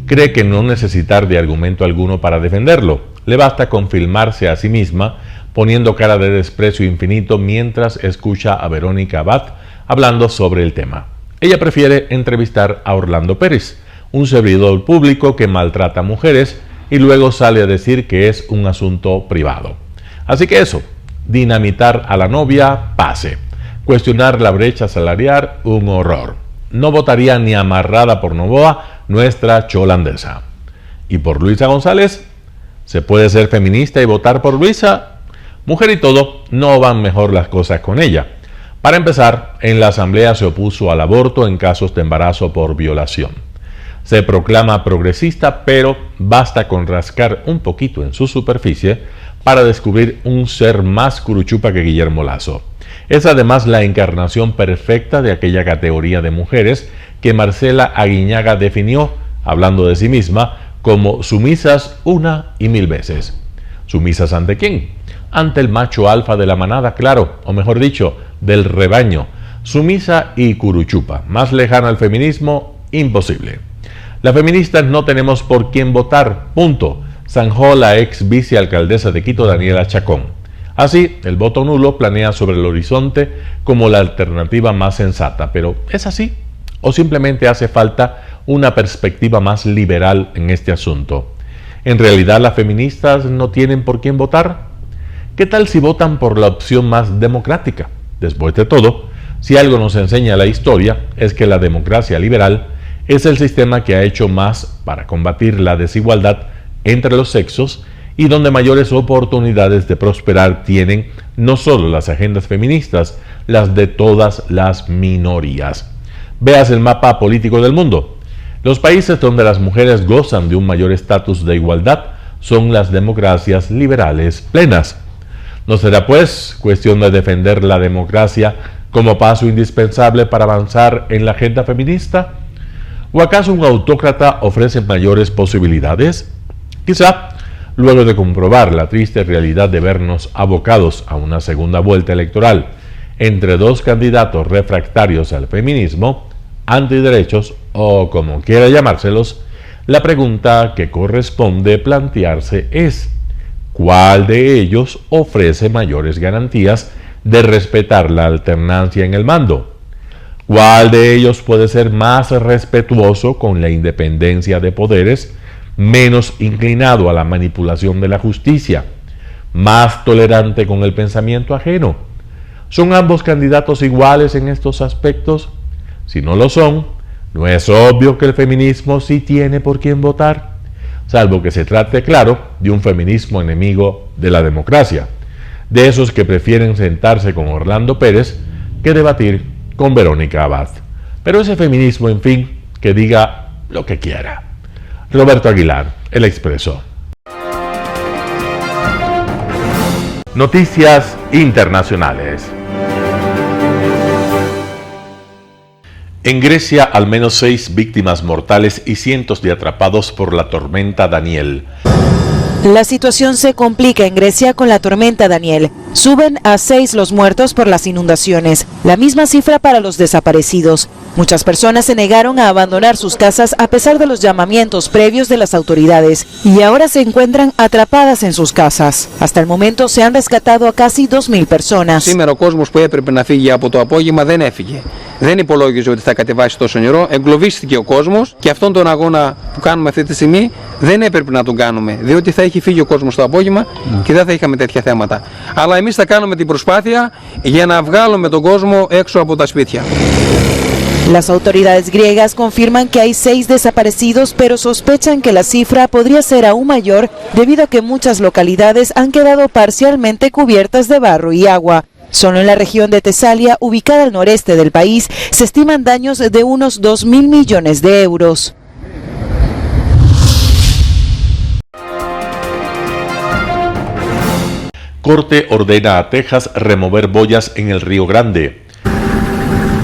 cree que no necesitar de argumento alguno para defenderlo. Le basta con filmarse a sí misma poniendo cara de desprecio infinito mientras escucha a Verónica Abad hablando sobre el tema. Ella prefiere entrevistar a Orlando Pérez, un servidor público que maltrata a mujeres y luego sale a decir que es un asunto privado. Así que eso, dinamitar a la novia, pase. Cuestionar la brecha salarial, un horror. No votaría ni amarrada por Noboa, nuestra cholandesa. Y por Luisa González, ¿se puede ser feminista y votar por Luisa? Mujer y todo, no van mejor las cosas con ella. Para empezar, en la asamblea se opuso al aborto en casos de embarazo por violación. Se proclama progresista, pero basta con rascar un poquito en su superficie para descubrir un ser más curuchupa que Guillermo Lazo. Es además la encarnación perfecta de aquella categoría de mujeres que Marcela Aguiñaga definió, hablando de sí misma, como sumisas una y mil veces. ¿Sumisas ante quién? Ante el macho alfa de la manada, claro, o mejor dicho, del rebaño. Sumisa y curuchupa. Más lejano al feminismo, imposible. Las feministas no tenemos por quién votar, punto, zanjó la ex vicealcaldesa de Quito, Daniela Chacón. Así, el voto nulo planea sobre el horizonte como la alternativa más sensata, pero ¿es así? ¿O simplemente hace falta una perspectiva más liberal en este asunto? ¿En realidad las feministas no tienen por quién votar? ¿Qué tal si votan por la opción más democrática? Después de todo, si algo nos enseña la historia, es que la democracia liberal es el sistema que ha hecho más para combatir la desigualdad entre los sexos y donde mayores oportunidades de prosperar tienen no solo las agendas feministas, las de todas las minorías. Veas el mapa político del mundo. Los países donde las mujeres gozan de un mayor estatus de igualdad son las democracias liberales plenas. ¿No será pues cuestión de defender la democracia como paso indispensable para avanzar en la agenda feminista? ¿O acaso un autócrata ofrece mayores posibilidades? Quizá, luego de comprobar la triste realidad de vernos abocados a una segunda vuelta electoral entre dos candidatos refractarios al feminismo, antiderechos o como quiera llamárselos, la pregunta que corresponde plantearse es: ¿cuál de ellos ofrece mayores garantías de respetar la alternancia en el mando? ¿Cuál de ellos puede ser más respetuoso con la independencia de poderes, menos inclinado a la manipulación de la justicia, más tolerante con el pensamiento ajeno? ¿Son ambos candidatos iguales en estos aspectos? Si no lo son, ¿no es obvio que el feminismo sí tiene por quién votar? Salvo que se trate, claro, de un feminismo enemigo de la democracia, de esos que prefieren sentarse con Orlando Pérez que debatir con Verónica Abad. Pero ese feminismo, en fin, que diga lo que quiera. Roberto Aguilar, El Expreso. Noticias internacionales. En Grecia, al menos 6 víctimas mortales y cientos de atrapados por la tormenta Daniel. La situación se complica en Grecia con la tormenta Daniel. Suben a 6 los muertos por las inundaciones, la misma cifra para los desaparecidos. Muchas personas se negaron a abandonar sus casas a pesar de los llamamientos previos de las autoridades y ahora se encuentran atrapadas en sus casas. Hasta el momento se han rescatado a casi 2.000 personas. Σήμερα ο κόσμος που έπρεπε να φύγει από το απόγευμα δεν έφυγε. Δεν υπολόγιζε ότι θα κατεβάσει τόσο νερό, εγκλωβίστηκε ο κόσμος και αυτόν τον αγώνα που κάνουμε αυτή τη στιγμή δεν έπρεπε να τον κάνουμε, διότι θα έχει φύγει ο κόσμος το απόγευμα και δεν θα είχαμε τέτοια θέματα. Αλλά εμείς θα κάνουμε την προσπάθεια για να βγάλουμε τον κόσμο έξω από τα σπίτια. Las autoridades griegas confirman que hay 6 desaparecidos, pero sospechan que la cifra podría ser aún mayor debido a que muchas localidades han quedado parcialmente cubiertas de barro y agua. Solo en la región de Tesalia, ubicada al noreste del país, se estiman daños de unos 2.000 millones de euros. Corte ordena a Texas remover boyas en el Río Grande.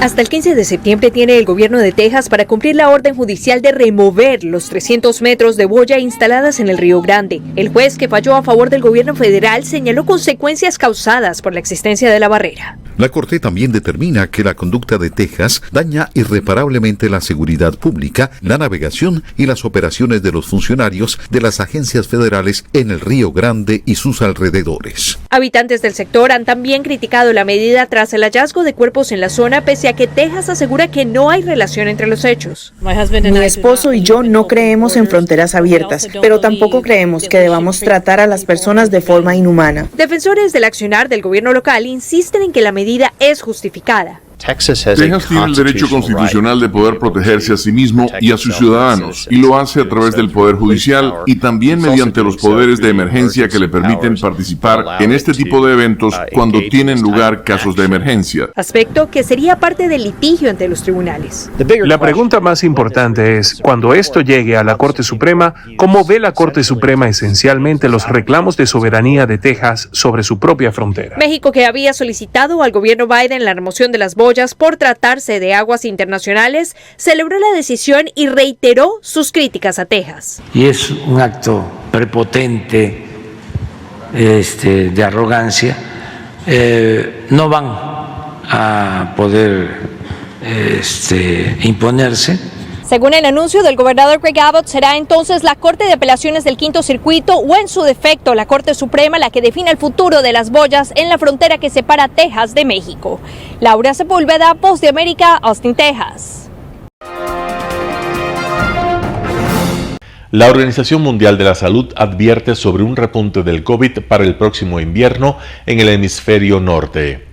Hasta el 15 de septiembre tiene el gobierno de Texas para cumplir la orden judicial de remover los 300 metros de boya instaladas en el Río Grande. El juez que falló a favor del gobierno federal señaló consecuencias causadas por la existencia de la barrera. La Corte también determina que la conducta de Texas daña irreparablemente la seguridad pública, la navegación y las operaciones de los funcionarios de las agencias federales en el Río Grande y sus alrededores. Habitantes del sector han también criticado la medida tras el hallazgo de cuerpos en la zona, pese a que Texas asegura que no hay relación entre los hechos. Mi esposo y yo no creemos en fronteras abiertas, pero tampoco creemos que debamos tratar a las personas de forma inhumana. Defensores del accionar del gobierno local insisten en que la medida es justificada. Texas tiene el derecho constitucional de poder protegerse a sí mismo y a sus ciudadanos, y lo hace a través del Poder Judicial y también mediante los poderes de emergencia que le permiten participar en este tipo de eventos cuando tienen lugar casos de emergencia. Aspecto que sería parte del litigio ante los tribunales. La pregunta más importante es, cuando esto llegue a la Corte Suprema, ¿cómo ve la Corte Suprema esencialmente los reclamos de soberanía de Texas sobre su propia frontera? México, que había solicitado al gobierno Biden la remoción de las boyas por tratarse de aguas internacionales, celebró la decisión y reiteró sus críticas a Texas. Y es un acto prepotente, de arrogancia. No van a poder imponerse. Según el anuncio del gobernador Greg Abbott, será entonces la Corte de Apelaciones del Quinto Circuito o, en su defecto, la Corte Suprema la que defina el futuro de las boyas en la frontera que separa Texas de México. Laura Sepúlveda, Voz de América, Austin, Texas. La Organización Mundial de la Salud advierte sobre un repunte del COVID para el próximo invierno en el hemisferio norte.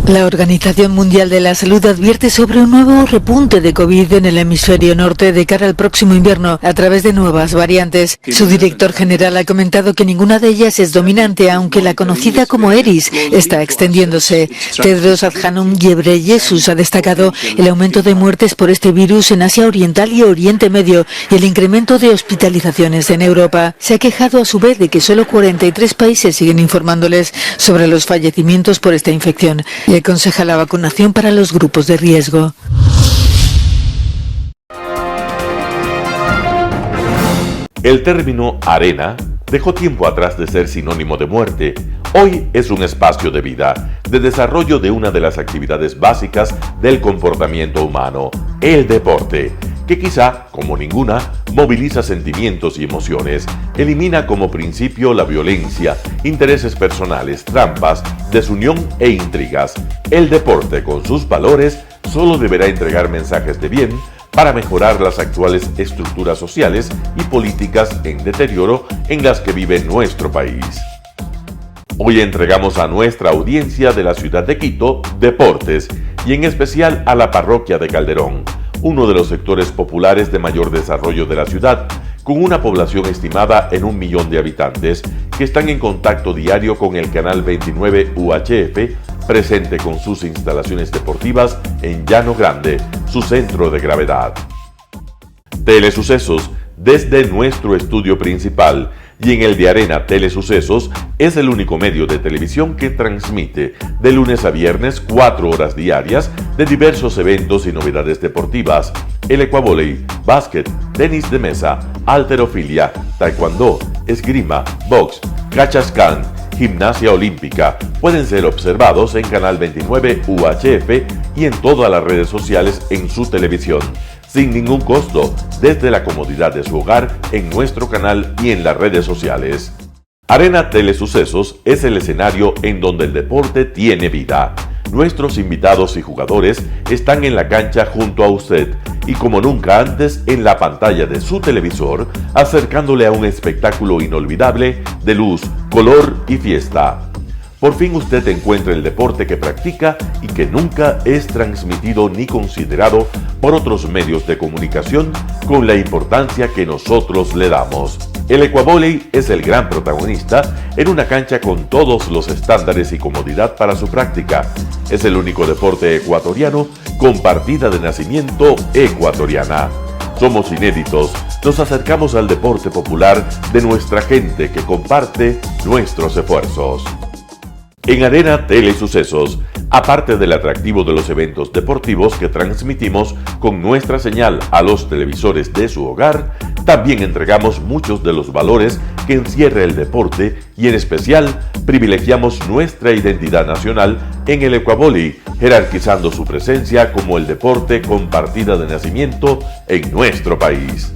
La Organización Mundial de la Salud advierte sobre un nuevo repunte de COVID en el hemisferio norte de cara al próximo invierno a través de nuevas variantes. Su director general ha comentado que ninguna de ellas es dominante, aunque la conocida como Eris está extendiéndose. Tedros Adhanom Ghebreyesus ha destacado el aumento de muertes por este virus en Asia Oriental y Oriente Medio y el incremento de hospitalizaciones en Europa. Se ha quejado a su vez de que solo 43 países siguen informándoles sobre los fallecimientos por esta infección y aconseja la vacunación para los grupos de riesgo. El término arena dejó tiempo atrás de ser sinónimo de muerte. Hoy es un espacio de vida, de desarrollo de una de las actividades básicas del comportamiento humano, el deporte. que quizá, como ninguna, moviliza sentimientos y emociones, elimina como principio la violencia, intereses personales, trampas, desunión e intrigas. El deporte, con sus valores, solo deberá entregar mensajes de bien para mejorar las actuales estructuras sociales y políticas en deterioro en las que vive nuestro país. Hoy entregamos a nuestra audiencia de la ciudad de Quito deportes y en especial a la parroquia de Calderón, uno de los sectores populares de mayor desarrollo de la ciudad, con una población estimada en 1 millón de habitantes que están en contacto diario con el canal 29 UHF, presente con sus instalaciones deportivas en Llano Grande, su centro de gravedad. Telesucesos, desde nuestro estudio principal y en el de Arena Telesucesos, es el único medio de televisión que transmite de lunes a viernes 4 horas diarias de diversos eventos y novedades deportivas: el ecuavóley, básquet, tenis de mesa, halterofilia, taekwondo, esgrima, box, cachascán, gimnasia olímpica. Pueden ser observados en Canal 29 UHF y en todas las redes sociales en su televisión, sin ningún costo, desde la comodidad de su hogar, en nuestro canal y en las redes sociales. Arena Telesucesos es el escenario en donde el deporte tiene vida. Nuestros invitados y jugadores están en la cancha junto a usted y como nunca antes en la pantalla de su televisor, acercándole a un espectáculo inolvidable de luz, color y fiesta. Por fin usted encuentra el deporte que practica y que nunca es transmitido ni considerado por otros medios de comunicación con la importancia que nosotros le damos. El ecuavóley es el gran protagonista en una cancha con todos los estándares y comodidad para su práctica. Es el único deporte ecuatoriano con partida de nacimiento ecuatoriana. Somos inéditos, nos acercamos al deporte popular de nuestra gente que comparte nuestros esfuerzos. En Arena Telesucesos, aparte del atractivo de los eventos deportivos que transmitimos con nuestra señal a los televisores de su hogar, también entregamos muchos de los valores que encierra el deporte y en especial privilegiamos nuestra identidad nacional en el ecuavóley, jerarquizando su presencia como el deporte con partida de nacimiento en nuestro país.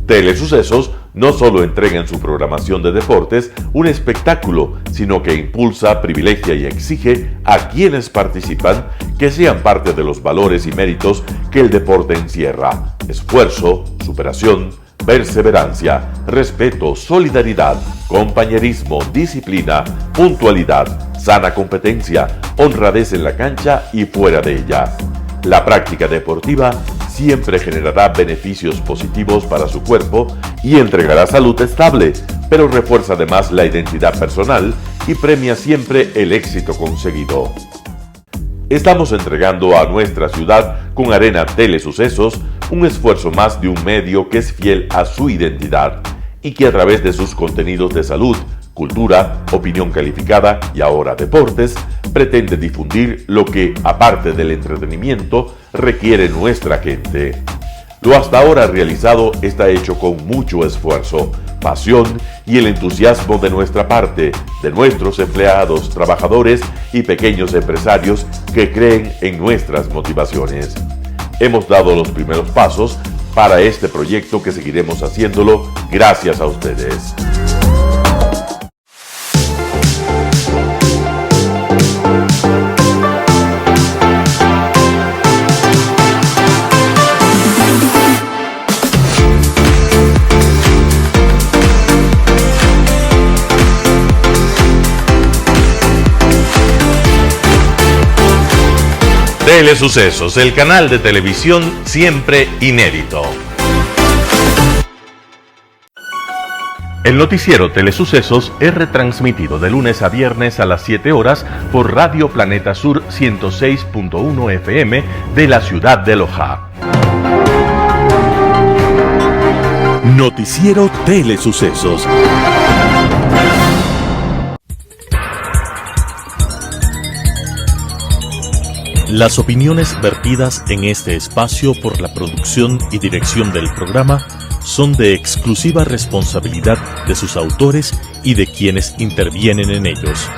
Telesucesos no solo entrega en su programación de deportes un espectáculo, sino que impulsa, privilegia y exige a quienes participan que sean parte de los valores y méritos que el deporte encierra: esfuerzo, superación, perseverancia, respeto, solidaridad, compañerismo, disciplina, puntualidad, sana competencia, honradez en la cancha y fuera de ella. La práctica deportiva siempre generará beneficios positivos para su cuerpo y entregará salud estable, pero refuerza además la identidad personal y premia siempre el éxito conseguido. Estamos entregando a nuestra ciudad con Arena Telesucesos un esfuerzo más de un medio que es fiel a su identidad y que a través de sus contenidos de salud, cultura, opinión calificada y ahora deportes, pretende difundir lo que, aparte del entretenimiento, requiere nuestra gente. Lo hasta ahora realizado está hecho con mucho esfuerzo, pasión y el entusiasmo de nuestra parte, de nuestros empleados, trabajadores y pequeños empresarios que creen en nuestras motivaciones. Hemos dado los primeros pasos para este proyecto que seguiremos haciéndolo gracias a ustedes. Telesucesos, el canal de televisión siempre inédito. El noticiero Telesucesos es retransmitido de lunes a viernes a las 7 horas por Radio Planeta Sur 106.1 FM de la ciudad de Loja. Noticiero Telesucesos. Las opiniones vertidas en este espacio por la producción y dirección del programa son de exclusiva responsabilidad de sus autores y de quienes intervienen en ellos.